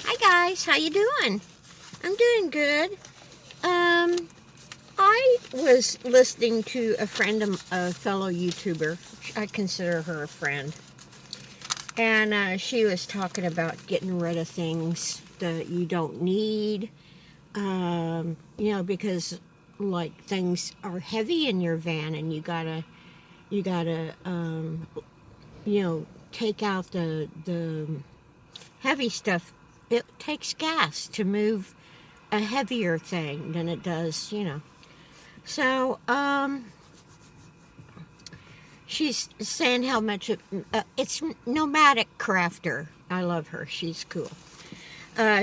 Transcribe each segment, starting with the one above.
Hi guys, how you doing? I'm doing good. I was listening to a fellow YouTuber. I consider her a friend, and she was talking about getting rid of things that you don't need. Because like things are heavy in your van, and you gotta take out the heavy stuff. It takes gas to move a heavier thing than it does. So, she's saying how much it's nomadic crafter. I love her. She's cool.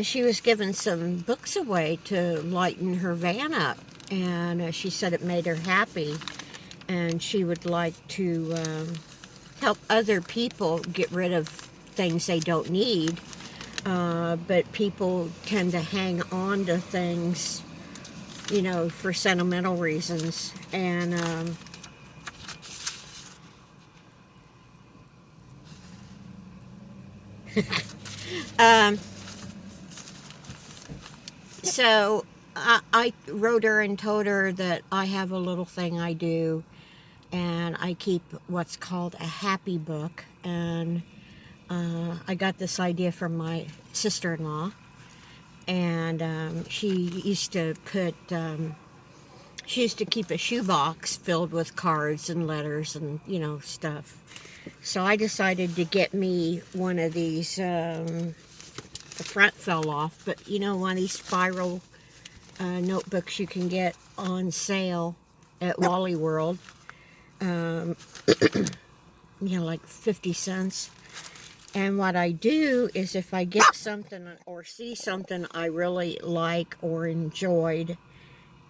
She was giving some books away to lighten her van up, and she said it made her happy, and she would like to help other people get rid of things they don't need. But people tend to hang on to things, for sentimental reasons. And um, so I wrote her and told her that I have a little thing I do, and I keep what's called a happy book. And I got this idea from my sister-in-law, and she used to keep a shoebox filled with cards and letters and stuff. So I decided to get me one of these. The front fell off, but one of these spiral notebooks you can get on sale at Wally World. Um, like 50 cents. And what I do is, if I get something or see something I really like or enjoyed,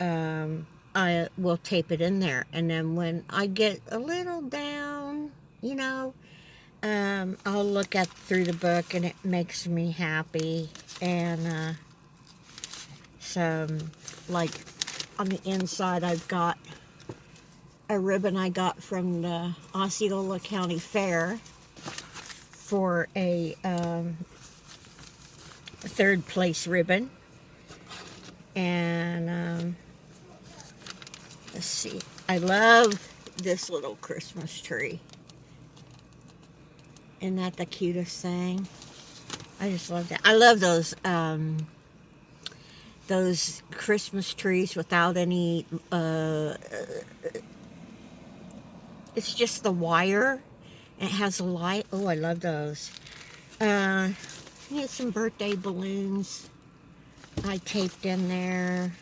I will tape it in there. And then when I get a little down, I'll look at through the book, and it makes me happy. And like on the inside, I've got a ribbon I got from the Osceola County Fair for a third place ribbon. And let's see, I love this little Christmas tree. Isn't that the cutest thing? I just love that. I love those Christmas trees without any it's just the wire. It has a light. Oh, I love those. Get some birthday balloons I taped in there.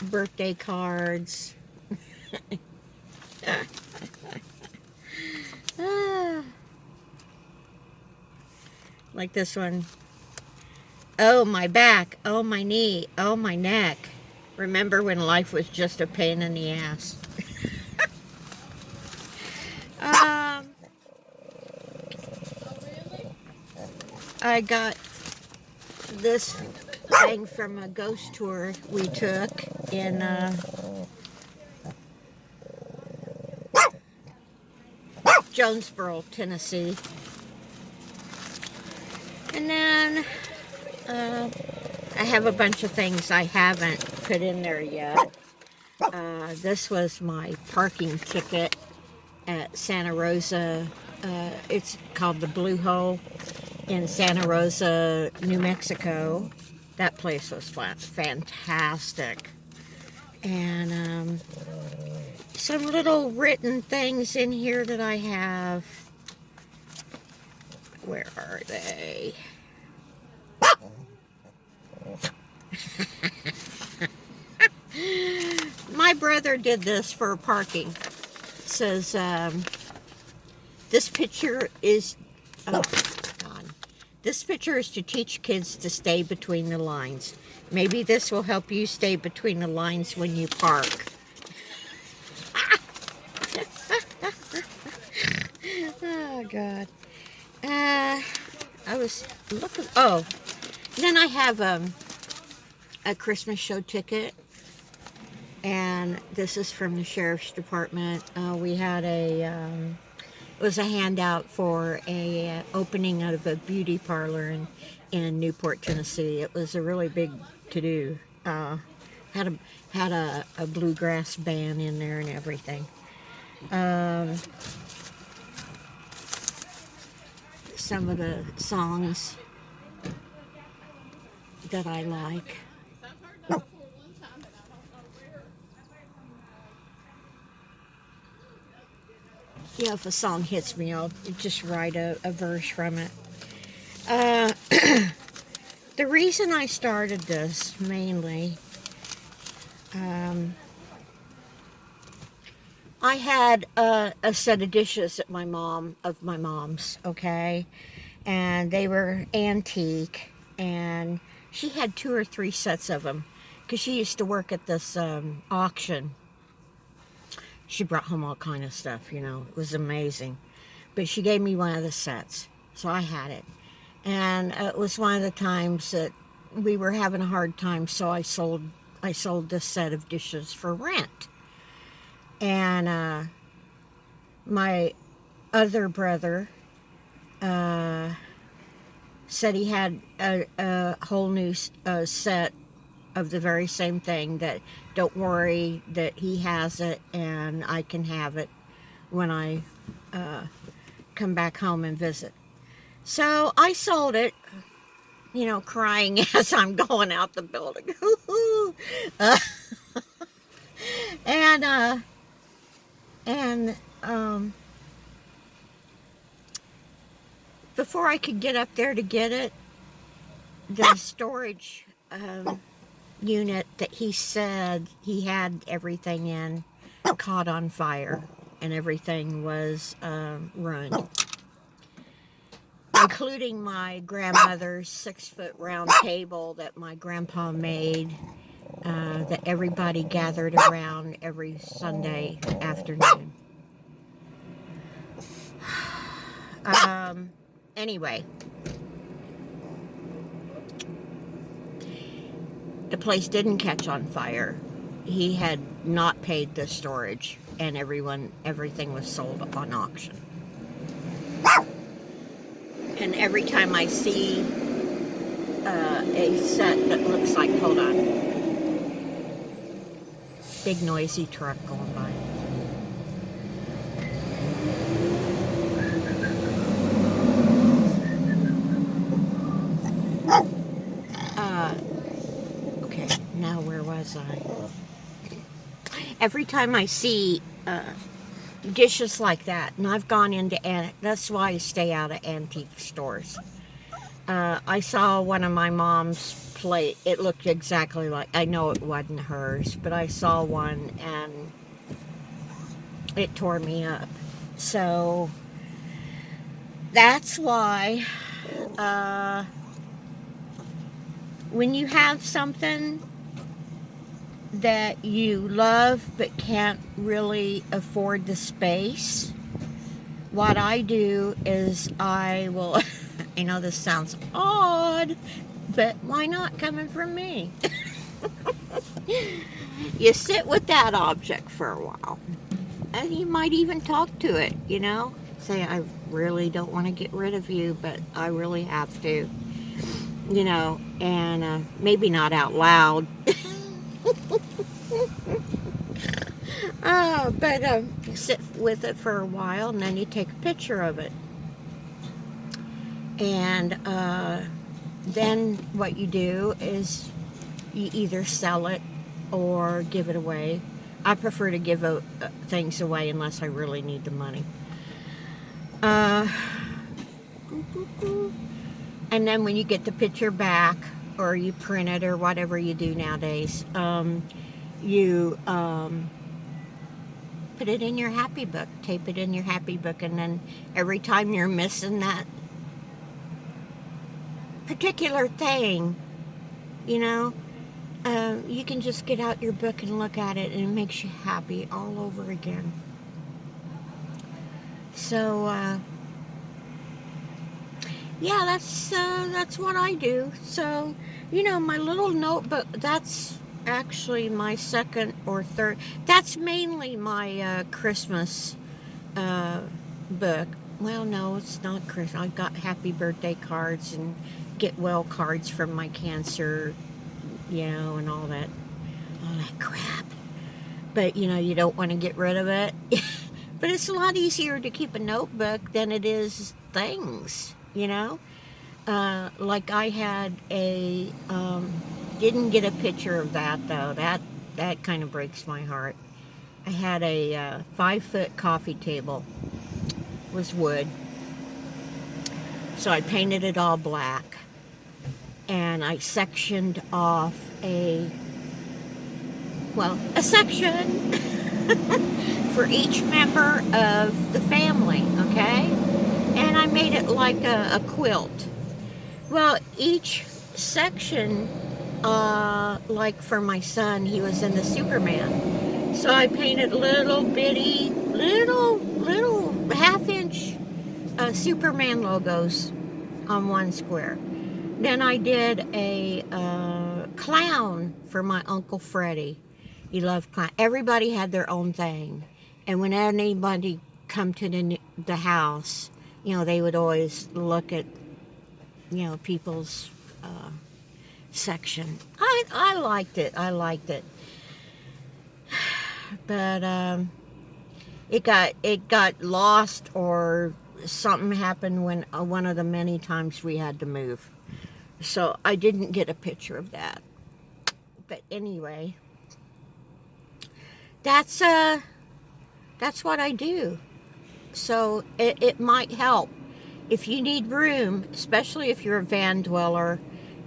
Birthday cards. Like this one. Oh, my back. Oh, my knee. Oh, my neck. Remember when life was just a pain in the ass? I got this thing from a ghost tour we took in Jonesboro, Tennessee. And then I have a bunch of things I haven't put in there yet. This was my parking ticket at Santa Rosa. It's called the Blue Hole in Santa Rosa, New Mexico. That place was fantastic. And some little written things in here that I have. Where are they? My brother did this for parking. It says, this picture is, oh God. This picture is to teach kids to stay between the lines. Maybe this will help you stay between the lines when you park. Oh God. I was looking, oh, then I have a Christmas show ticket, and this is from the sheriff's department. We had it was a handout for a opening of a beauty parlor in Newport, Tennessee. It was a really big to-do. Had a bluegrass band in there and everything. Some of the songs that I like. Yeah, if a song hits me, I'll just write a verse from it. The reason I started this mainly, I had a set of dishes at my mom's, okay, and they were antique, and she had 2 or 3 sets of them because she used to work at this auction. She brought home all kind of stuff, you know. It was amazing. But she gave me one of the sets, so I had it. And it was one of the times that we were having a hard time, so I sold this set of dishes for rent. And my other brother said he had a whole new set of the very same thing, that don't worry, that he has it and I can have it when I come back home and visit. So I sold it, you know, crying as I'm going out the building. And before I could get up there to get it, the storage unit that he said he had everything in caught on fire, and everything was ruined, including my grandmother's 6-foot round table that my grandpa made, that everybody gathered around every Sunday afternoon. Anyway, the place didn't catch on fire. He had not paid the storage, and everything was sold on auction. And every time I see a set that looks like, hold on, big noisy truck going by. Okay, now where was I? Every time I see dishes like that, and I've gone into, that's why I stay out of antique stores. I saw one of my mom's plate. It looked exactly like, I know it wasn't hers, but I saw one and it tore me up. So that's why when you have something that you love but can't really afford the space, what I do is I will, I know this sounds odd, but why not, coming from me? You sit with that object for a while, and you might even talk to it, you know? Say, I really don't want to get rid of you, but I really have to, you know, and maybe not out loud. But you sit with it for a while, and then you take a picture of it. And then what you do is you either sell it or give it away. I prefer to give things away unless I really need the money. And then when you get the picture back, or you print it, or whatever you do nowadays, you put it in your happy book, tape it in your happy book, and then every time you're missing that particular thing, you know, you can just get out your book and look at it, and it makes you happy all over again. So yeah, that's what I do. So, you know, my little notebook, that's actually my second or third. That's mainly my Christmas book. Well, no, it's not Christmas. I got happy birthday cards and get well cards from my cancer, and all that crap. But you don't want to get rid of it. But it's a lot easier to keep a notebook than it is things. Like I had didn't get a picture of that though. That kind of breaks my heart. I had a 5-foot coffee table. It was wood. So I painted it all black. And I sectioned off a section for each member of the family, okay? And I made it like a quilt. Well, each section, like for my son, he was in the Superman. So I painted little bitty, little half-inch Superman logos on one square. Then I did a clown for my Uncle Freddie. He loved clown. Everybody had their own thing. And when anybody come to the house, they would always look at, people's section. I liked it. But it got lost, or something happened when one of the many times we had to move. So I didn't get a picture of that. But anyway, that's what I do. So it might help if you need room, especially if you're a van dweller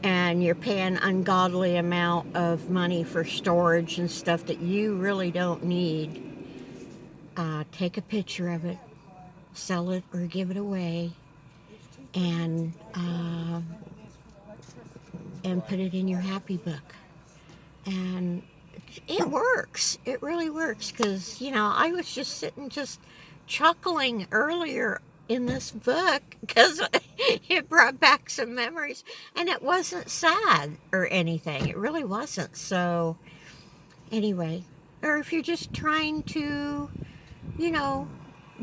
and you're paying ungodly amount of money for storage and stuff that you really don't need. Take a picture of it, sell it or give it away, and put it in your happy book. And it works. It really works, because I was just sitting chuckling earlier in this book because it brought back some memories, and it wasn't sad or anything. It really wasn't. So anyway, or if you're just trying to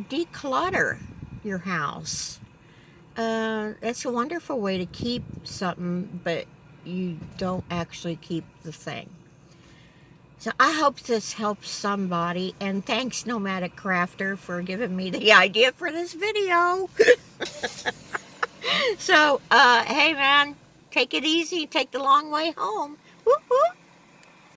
declutter your house, that's a wonderful way to keep something, but you don't actually keep the thing. So I hope this helps somebody, and thanks Nomadic Crafter for giving me the idea for this video. So, hey man, take it easy, take the long way home.